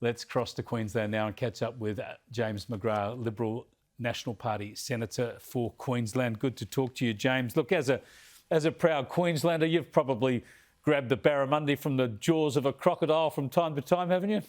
Let's cross to Queensland now and catch up with James McGrath, Liberal National Party Senator for Queensland. Good to talk to you, James. Look, as a proud Queenslander, you've probably grabbed the barramundi from the jaws of a crocodile from time to time, haven't you?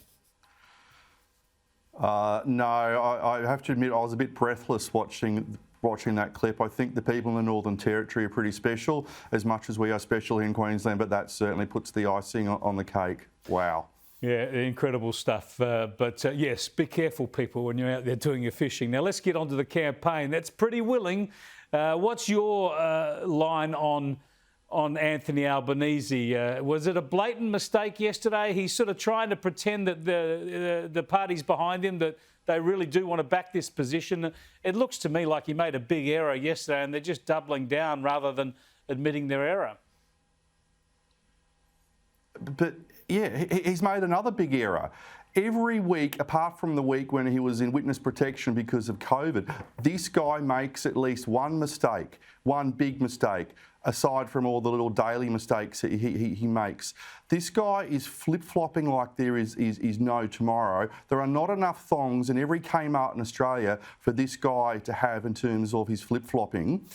No, I have to admit I was a bit breathless watching that clip. I think the people in the Northern Territory are pretty special, as much as we are special in Queensland, but that certainly puts the icing on the cake. Wow. Yeah, incredible stuff. But yes, be careful, people, when you're out there doing your fishing. Now, let's get on to the campaign. That's pretty willing. What's your line on Anthony Albanese? Was it a blatant mistake yesterday? He's sort of trying to pretend that the party's behind him, that they really do want to back this position. It looks to me like he made a big error yesterday and they're just doubling down rather than admitting their error. But yeah, he's made another big error. Every week, apart from the week when he was in witness protection because of COVID, this guy makes at least one mistake, one big mistake, aside from all the little daily mistakes he makes. This guy is flip-flopping like there is no tomorrow. There are not enough thongs in every Kmart in Australia for this guy to have in terms of his flip-flopping.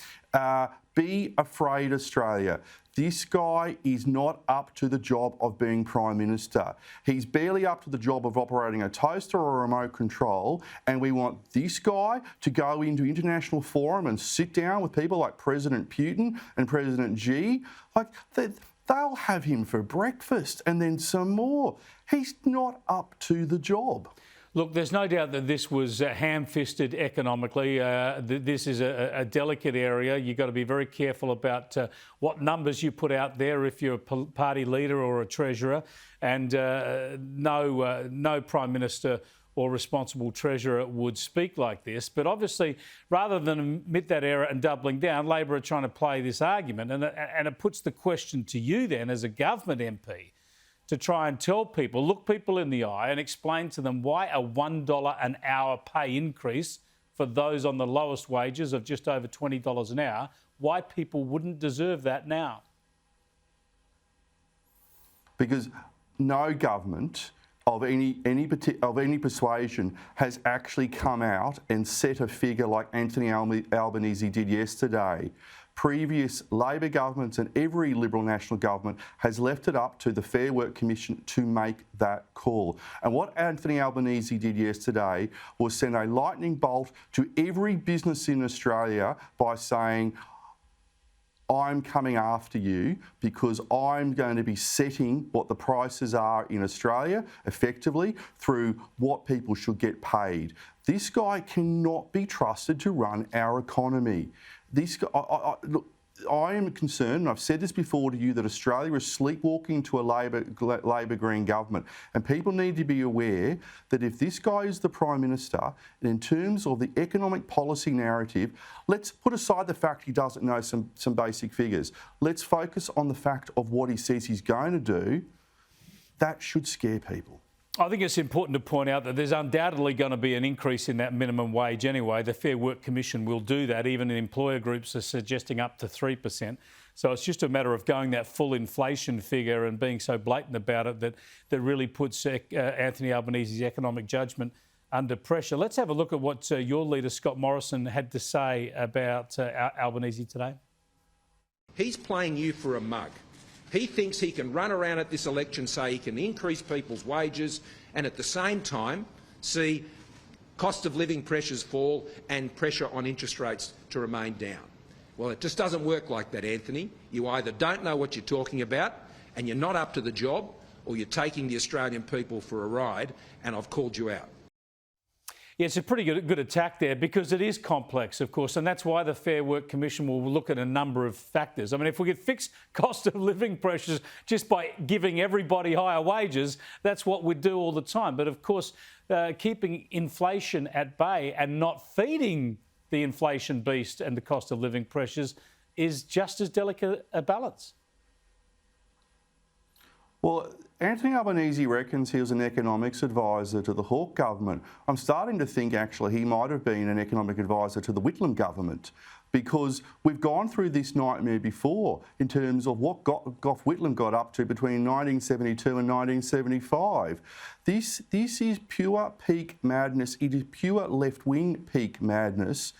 Be afraid, Australia. This guy is not up to the job of being Prime Minister. He's barely up to the job of operating a toaster or a remote control, and we want this guy to go into international forum and sit down with people like President Putin and President Xi. Like, they'll have him for breakfast and then some more. He's not up to the job. Look, there's no doubt that this was ham-fisted economically. This is a delicate area. You've got to be very careful about what numbers you put out there if you're a party leader or a treasurer. And no Prime Minister or responsible treasurer would speak like this. But obviously, rather than admit that error and doubling down, Labor are trying to play this argument. And it puts the question to you then as a government MP, to try and tell people, look people in the eye and explain to them why a $1 an hour pay increase for those on the lowest wages of just over $20 an hour, why people wouldn't deserve that now. Because no government of any persuasion has actually come out and set a figure like Anthony Albanese did yesterday. Previous Labor governments and every Liberal national government has left it up to the Fair Work Commission to make that call. And what Anthony Albanese did yesterday was send a lightning bolt to every business in Australia by saying, I'm coming after you because I'm going to be setting what the prices are in Australia effectively through what people should get paid. This guy cannot be trusted to run our economy. Look, I am concerned, and I've said this before to you, that Australia is sleepwalking to a Labor Green government. And people need to be aware that if this guy is the Prime Minister, in terms of the economic policy narrative, let's put aside the fact he doesn't know some basic figures. Let's focus on the fact of what he says he's going to do. That should scare people. I think it's important to point out that there's undoubtedly going to be an increase in that minimum wage anyway. The Fair Work Commission will do that. Even the employer groups are suggesting up to 3%. So it's just a matter of going that full inflation figure and being so blatant about it that really puts Anthony Albanese's economic judgment under pressure. Let's have a look at what your leader, Scott Morrison, had to say about Albanese today. He's playing you for a mug. He thinks he can run around at this election, say he can increase people's wages and at the same time see cost of living pressures fall and pressure on interest rates to remain down. Well, it just doesn't work like that, Anthony. You either don't know what you're talking about and you're not up to the job, or you're taking the Australian people for a ride, and I've called you out. Yeah, it's a pretty good attack there because it is complex, of course, and that's why the Fair Work Commission will look at a number of factors. I mean, if we could fix cost of living pressures just by giving everybody higher wages, that's what we'd do all the time. But, of course, keeping inflation at bay and not feeding the inflation beast and the cost of living pressures is just as delicate a balance. Well, Anthony Albanese reckons he was an economics advisor to the Hawke government. I'm starting to think actually he might have been an economic advisor to the Whitlam government. because we've gone through this nightmare before in terms of what Gough Whitlam got up to between 1972 and 1975. This is pure peak madness. It is pure left-wing peak madness.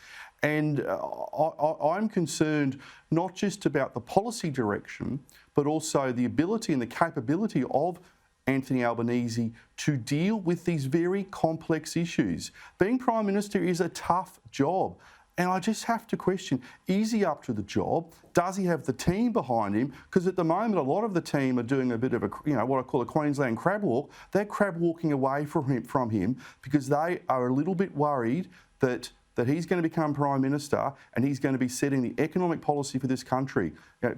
And I'm concerned not just about the policy direction, but also the ability and the capability of Anthony Albanese to deal with these very complex issues. Being Prime Minister is a tough job. And I just have to question, is he up to the job? Does he have the team behind him? Because at the moment, a lot of the team are doing a bit of a, what I call a Queensland crab walk. They're crab walking away from him because they are a little bit worried that he's going to become Prime Minister and he's going to be setting the economic policy for this country.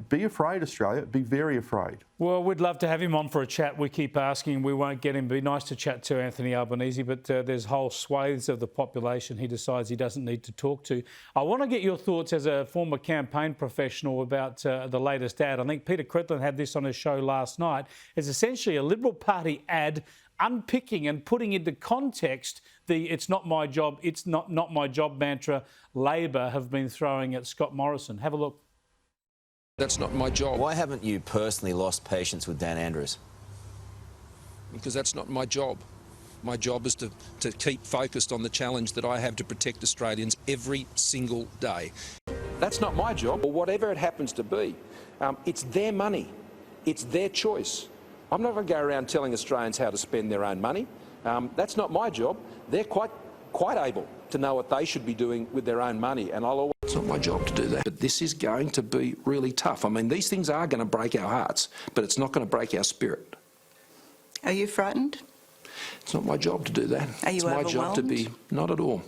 Be afraid, Australia. Be very afraid. Well, we'd love to have him on for a chat. We keep asking. We won't get him. It'd be nice to chat to Anthony Albanese, but there's whole swathes of the population he decides he doesn't need to talk to. I want to get your thoughts as a former campaign professional about the latest ad. I think Peter Cretland had this on his show last night. It's essentially a Liberal Party ad unpicking and putting into context the "it's not my job, it's not my job" mantra Labor have been throwing at Scott Morrison. Have a look. That's not my job. Why haven't you personally lost patience with Dan Andrews? Because that's not my job. My job is to keep focused on the challenge that I have to protect Australians every single day. That's not my job, or whatever it happens to be. It's their money. It's their choice. I'm not going to go around telling Australians how to spend their own money. That's not my job. They're quite able to know what they should be doing with their own money, and it's not my job to do that. But this is going to be really tough. I mean, these things are going to break our hearts, but it's not going to break our spirit. Are you frightened? It's not my job to do that. Are you overwhelmed? It's my job to be, not at all.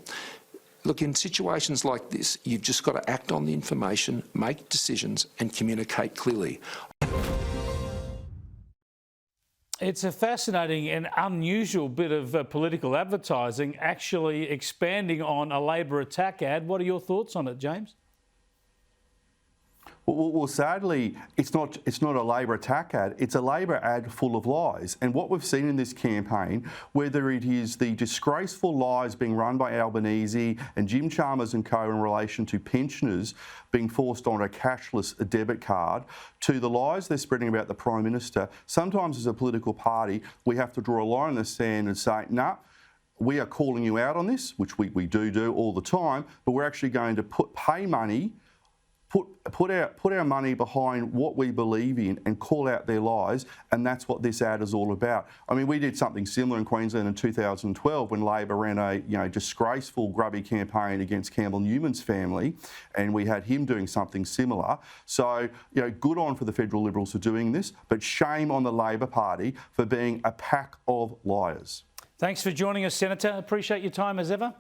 Look, in situations like this, you've just got to act on the information, make decisions and communicate clearly. It's a fascinating and unusual bit of political advertising, actually expanding on a Labor attack ad. What are your thoughts on it, James? Well, sadly, it's not a Labor attack ad. It's a Labor ad full of lies. And what we've seen in this campaign, whether it is the disgraceful lies being run by Albanese and Jim Chalmers and co in relation to pensioners being forced on a cashless debit card, to the lies they're spreading about the Prime Minister, sometimes as a political party, we have to draw a line in the sand and say, nah, we are calling you out on this, which we do all the time, but we're actually going to pay money, put our money behind what we believe in and call out their lies, and that's what this ad is all about. I mean, we did something similar in Queensland in 2012 when Labor ran a disgraceful grubby campaign against Campbell Newman's family, and we had him doing something similar. So, good on for the federal Liberals for doing this, but shame on the Labor Party for being a pack of liars. Thanks for joining us, Senator. Appreciate your time as ever.